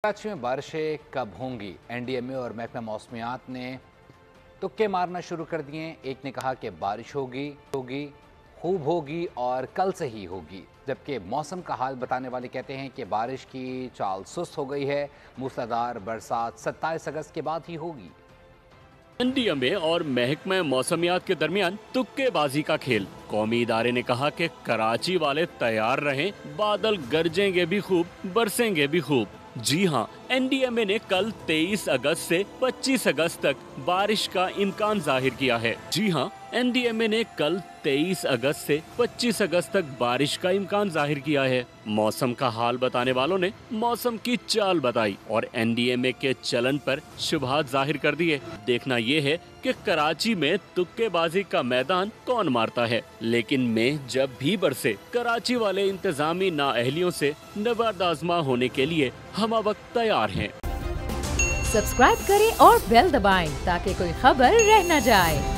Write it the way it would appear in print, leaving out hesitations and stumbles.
कराची में बारिशें कब होंगी? एनडीएमए और महकमा मौसमियात ने तुक्के मारना शुरू कर दिए। एक ने कहा कि बारिश होगी खूब होगी और कल से ही होगी, जबकि मौसम का हाल बताने वाले कहते हैं कि बारिश की चाल सुस्त हो गई है। मूसलाधार बरसात 27 अगस्त के बाद ही होगी। एनडीएमए और महकमा मौसमियात के दरमियान तुक्केबाजी का खेल। कौमी इदारे ने कहा कि कराची वाले तैयार रहें, बादल गरजेंगे भी खूब, बरसेंगे भी खूब। जी हां, एनडीएमए ने कल 23 अगस्त से 25 अगस्त तक बारिश का इम्कान जाहिर किया है। जी हां, एनडीएमए ने कल 23 अगस्त से 25 अगस्त तक बारिश का इम्कान जाहिर किया है। मौसम का हाल बताने वालों ने मौसम की चाल बताई और एनडीएमए के चलन पर शुबहात जाहिर कर दिए। देखना ये है कि कराची में तुक्केबाजी का मैदान कौन मारता है, लेकिन में जब भी बरसे कराची वाले इंतजामी नाअहलियों से नबर्द आजमा होने के लिए हम वक्त तैयार हैं। सब्सक्राइब करें और बेल दबाएं ताकि कोई खबर रह न जाए।